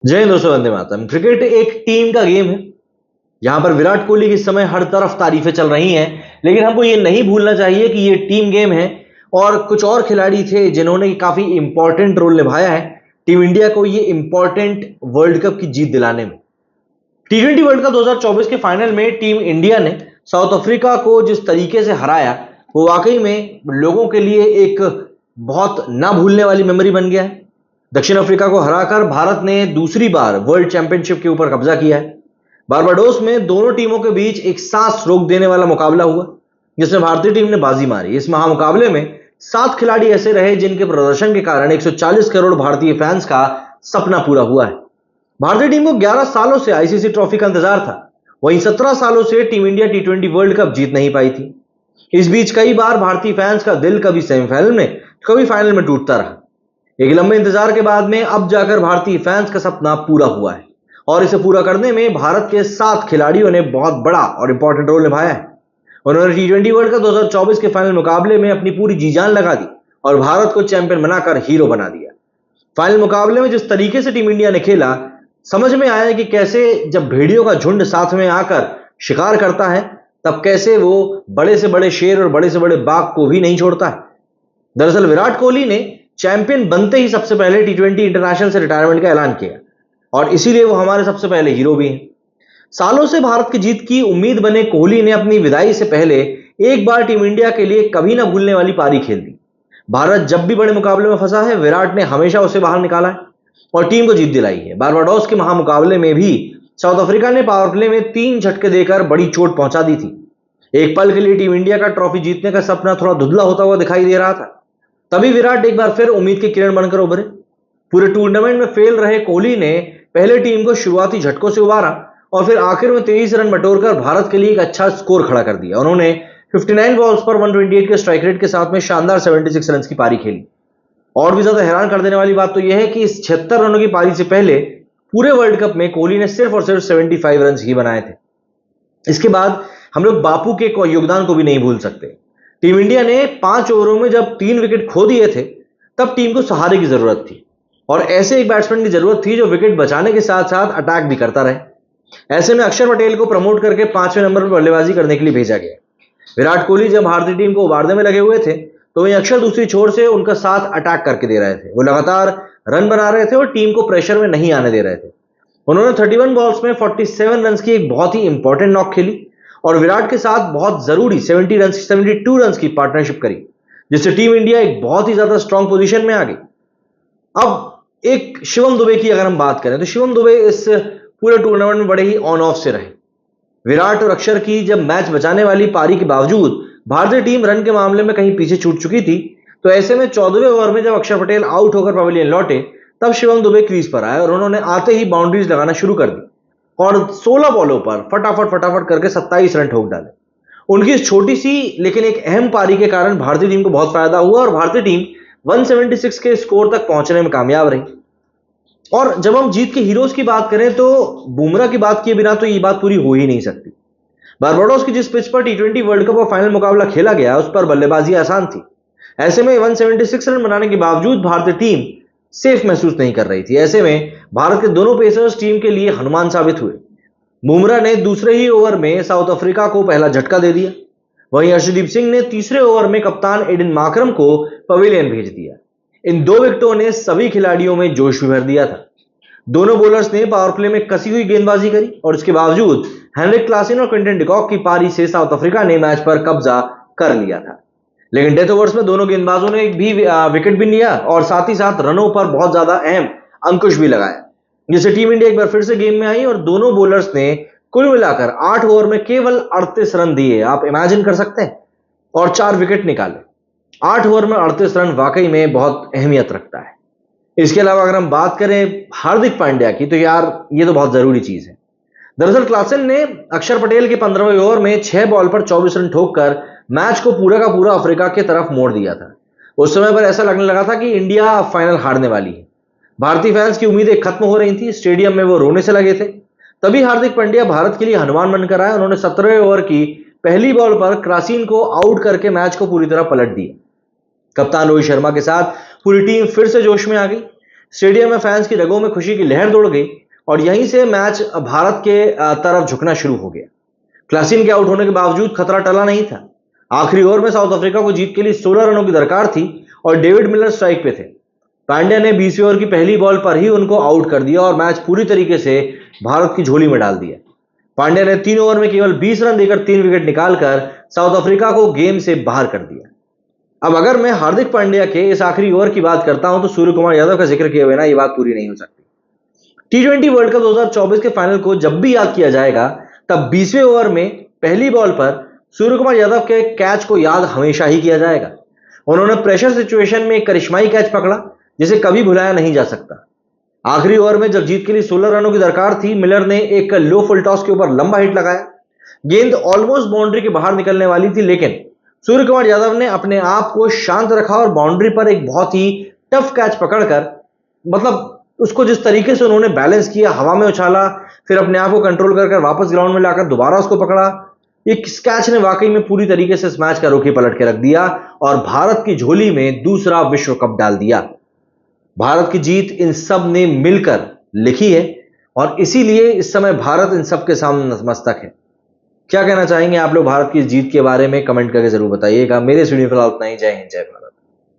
जय हिंद दोस्तों, वंदे मातरम। क्रिकेट एक टीम का गेम है जहां पर विराट कोहली के समय हर तरफ तारीफें चल रही हैं, लेकिन हमको ये नहीं भूलना चाहिए कि ये टीम गेम है और कुछ और खिलाड़ी थे जिन्होंने काफी इंपॉर्टेंट रोल निभाया है टीम इंडिया को ये इंपॉर्टेंट वर्ल्ड कप की जीत दिलाने में। T20 वर्ल्ड कप 2024 के फाइनल में टीम इंडिया ने साउथ अफ्रीका को जिस तरीके से हराया वो वाकई में लोगों के लिए एक बहुत ना भूलने वाली मेमोरी बन गया है। दक्षिण अफ्रीका को हराकर भारत ने दूसरी बार वर्ल्ड चैंपियनशिप के ऊपर कब्जा किया है। बारबाडोस में दोनों टीमों के बीच एक सांस रोक देने वाला मुकाबला हुआ जिसमें भारतीय टीम ने बाजी मारी। इस महामुकाबले में 7 खिलाड़ी ऐसे रहे जिनके प्रदर्शन के कारण 140 करोड़ भारतीय फैंस का सपना पूरा हुआ है। भारतीय टीम को 11 सालों से आईसीसी ट्रॉफी का इंतजार था, वहीं 17 सालों से team India T20 world cup जीत नहीं पाई थी। इस बीच कई बार भारतीय फैंस का दिल कभी सेमीफाइनल में कभी फाइनल में टूटता रहा। एक लंबे इंतजार के बाद में अब जाकर भारतीय फैंस का सपना पूरा हुआ है और इसे पूरा करने में भारत के 7 खिलाड़ियों ने बहुत बड़ा और इंपॉर्टेंट रोल निभाया है। उन्होंने T20 वर्ल्ड कप 2024 के फाइनल मुकाबले में अपनी पूरी जी जान लगा दी और भारत को चैंपियन बनाकर हीरो बना दिया। फाइनल मुकाबले में जिस तरीके से टीम इंडिया ने खेला, समझ में आया कि कैसे जब भेड़ियों का झुंड साथ में आकर शिकार करता है तब कैसे वो बड़े से बड़े शेर और बड़े से बड़े बाघ को भी नहीं छोड़ता है। दरअसल विराट कोहली ने चैंपियन बनते ही सबसे पहले T20 इंटरनेशनल से रिटायरमेंट का ऐलान किया और इसीलिए वो हमारे सबसे पहले हीरो भी हैं। सालों से भारत की जीत की उम्मीद बने कोहली ने अपनी विदाई से पहले एक बार टीम इंडिया के लिए कभी ना भूलने वाली पारी खेल दी। भारत जब भी बड़े मुकाबले में फंसा है, विराट ने हमेशा उसे बाहर निकाला है और टीम को जीत दिलाई है। बारबाडोस के महामुकाबले में भी साउथ अफ्रीका ने पावर प्ले में 3 झटके देकर बड़ी चोट पहुंचा दी थी। एक पल के लिए टीम इंडिया का ट्रॉफी जीतने का सपना थोड़ा धुंधला होता हुआ दिखाई दे रहा था। तभी विराट एक बार फिर उम्मीद की किरण बनकर उभरे। पूरे टूर्नामेंट में फेल रहे कोहली ने पहले टीम को शुरुआती झटकों से उबारा और फिर आखिर में 23 रन बटोरकर भारत के लिए एक अच्छा स्कोर खड़ा कर दिया। उन्होंने 59 बॉल्स पर 128 के स्ट्राइक रेट के साथ में शानदार 76 रन की पारी खेली। और भी ज्यादा हैरान कर देने वाली बात तो यह है कि इस 76 रनों की पारी से पहले पूरे वर्ल्ड कप में कोहली ने सिर्फ और सिर्फ 75 रन ही बनाए थे। इसके बाद हम लोग बापू के योगदान को भी नहीं भूल सकते। टीम इंडिया ने 5 ओवरों में जब 3 विकेट खो दिए थे तब टीम को सहारे की जरूरत थी और ऐसे एक बैट्समैन की जरूरत थी जो विकेट बचाने के साथ साथ अटैक भी करता रहे। ऐसे में अक्षर पटेल को प्रमोट करके 5वें नंबर पर बल्लेबाजी करने के लिए भेजा गया। विराट कोहली जब भारतीय टीम को उबारने में लगे हुए थे तो वहीं अक्षर दूसरी छोर से उनका साथ अटैक करके दे रहे थे। वो लगातार रन बना रहे थे और टीम को प्रेशर में नहीं आने दे रहे थे। उन्होंने 31 बॉल्स में 47 रन की एक बहुत ही इंपॉर्टेंट नॉक खेली और विराट के साथ बहुत जरूरी 72 रन की पार्टनरशिप करी, जिससे टीम इंडिया एक बहुत ही ज्यादा स्ट्रांग पोजीशन में आ गई। अब एक शिवम दुबे की अगर हम बात करें तो शिवम दुबे इस पूरे टूर्नामेंट में बड़े ही ऑन ऑफ से रहे। विराट और अक्षर की जब मैच बचाने वाली पारी के बावजूद भारतीय टीम रन के मामले में कहीं पीछे छूट चुकी थी, तो ऐसे में 14वें ओवर में जब अक्षर पटेल आउट होकर पवेलियन लौटे तब शिवम दुबे क्रीज पर आए और उन्होंने आते ही बाउंड्रीज लगाना शुरू कर दी और 16 बॉलों पर फटाफट करके 27 रन ठोक डाले। उनकी इस छोटी सी लेकिन एक अहम पारी के कारण भारतीय टीम को बहुत फायदा हुआ और भारतीय टीम 176 के स्कोर तक पहुंचने में कामयाब रही। और जब हम जीत के हीरोज की बात करें तो बुमराह की बात किए बिना तो ये बात पूरी हो ही नहीं सकती। बारबाडोस की जिस पिच पर T20 वर्ल्ड कप और फाइनल मुकाबला खेला गया उस पर बल्लेबाजी आसान थी। ऐसे में 176 रन बनाने के बावजूद भारतीय टीम सेफ महसूस नहीं कर रही थी। ऐसे में भारत के दोनों पेसर्स टीम के लिए हनुमान साबित हुए। बुमराह ने दूसरे ही ओवर में साउथ अफ्रीका को पहला झटका दे दिया, वहीं अर्शदीप सिंह ने तीसरे ओवर में कप्तान एडन मार्करम को पवेलियन भेज दिया। इन 2 विकेटों ने सभी खिलाड़ियों में जोश भी भर दिया था। दोनों बॉलर्स ने पावर प्ले में कसी हुई गेंदबाजी करी और इसके बावजूद हेनरिक क्लासेन और क्विंटन डिकॉक की पारी से साउथ अफ्रीका ने मैच पर कब्जा कर लिया था। लेकिन डेथ ओवर्स में दोनों गेंदबाजों ने एक भी विकेट भी लिया और साथ ही साथ रनों पर बहुत ज्यादा अहम अंकुश भी लगाया, जिससे टीम इंडिया एक बार फिर से गेम में आई और दोनों बॉलर्स ने कुल मिलाकर 8 ओवर में केवल 38 रन दिए। आप इमेजिन कर सकते हैं, और 4 विकेट निकाले। 8 ओवर में 38 रन वाकई में बहुत अहमियत रखता है। इसके अलावा अगर हम बात करें हार्दिक पांड्या की तो यार ये तो बहुत जरूरी चीज है। दरअसल क्लासेन ने अक्षर पटेल के 15वें ओवर में 6 बॉल पर 24 रन ठोककर मैच को पूरा का पूरा अफ्रीका की तरफ मोड़ दिया था। उस समय पर ऐसा लगने लगा था कि इंडिया फाइनल हारने वाली है। भारतीय फैंस की उम्मीदें खत्म हो रही थी, स्टेडियम में वो रोने से लगे थे। तभी हार्दिक पांड्या भारत के लिए हनुमान बनकर आए। उन्होंने 17वें ओवर की पहली बॉल पर क्रासीन को आउट करके मैच को पूरी तरह पलट दिया। कप्तान रोहित शर्मा के साथ पूरी टीम फिर से जोश में आ गई। स्टेडियम में फैंस की रगों में खुशी की लहर दौड़ गई और यहीं से मैच भारत के तरफ झुकना शुरू हो गया। क्लासन के आउट होने के बावजूद खतरा टला नहीं था। आखिरी ओवर में साउथ अफ्रीका को जीत के लिए 16 रनों की दरकार थी और डेविड मिलर स्ट्राइक पे थे। पांड्या ने 20वें ओवर की पहली बॉल पर ही उनको आउट कर दिया और मैच पूरी तरीके से भारत की झोली में डाल दिया। पांड्या ने 3 ओवर में केवल 20 रन देकर 3 विकेट निकालकर साउथ अफ्रीका को गेम से बाहर कर दिया। अब अगर मैं हार्दिक पांड्या के इस आखिरी ओवर की बात करता हूं तो सूर्य कुमार यादव का जिक्र किए बिना यह बात पूरी नहीं हो सकती। T20 वर्ल्ड कप 2024 के फाइनल को जब भी याद किया जाएगा तब 20वें ओवर में पहली बॉल पर सूर्य कुमार यादव के कैच को याद हमेशा ही किया जाएगा। उन्होंने प्रेशर सिचुएशन में एक करिश्माई कैच पकड़ा जिसे कभी भुलाया नहीं जा सकता। आखिरी ओवर में जब जीत के लिए 16 रनों की दरकार थी, मिलर ने एक लो फुल टॉस के ऊपर लंबा हिट लगाया। गेंद ऑलमोस्ट बाउंड्री के बाहर निकलने वाली थी, लेकिन सूर्य कुमार यादव ने अपने आप को शांत रखा और बाउंड्री पर एक बहुत ही टफ कैच पकड़कर, मतलब उसको जिस तरीके से उन्होंने बैलेंस किया, हवा में उछाला, फिर अपने आप को कंट्रोल कर वापस ग्राउंड में लाकर दोबारा उसको पकड़ा, इस कैच ने वाकई में पूरी तरीके से इस मैच का रुख ही पलट के रख दिया और भारत की झोली में दूसरा विश्व कप डाल दिया। भारत की जीत इन सब ने मिलकर लिखी है और इसीलिए इस समय भारत इन सब के सामने नतमस्तक है। क्या कहना चाहेंगे आप लोग भारत की जीत के बारे में? कमेंट करके जरूर बताइएगा। मेरे इस वीडियो फिलहाल उतना ही। जय हिंद, जय भारत।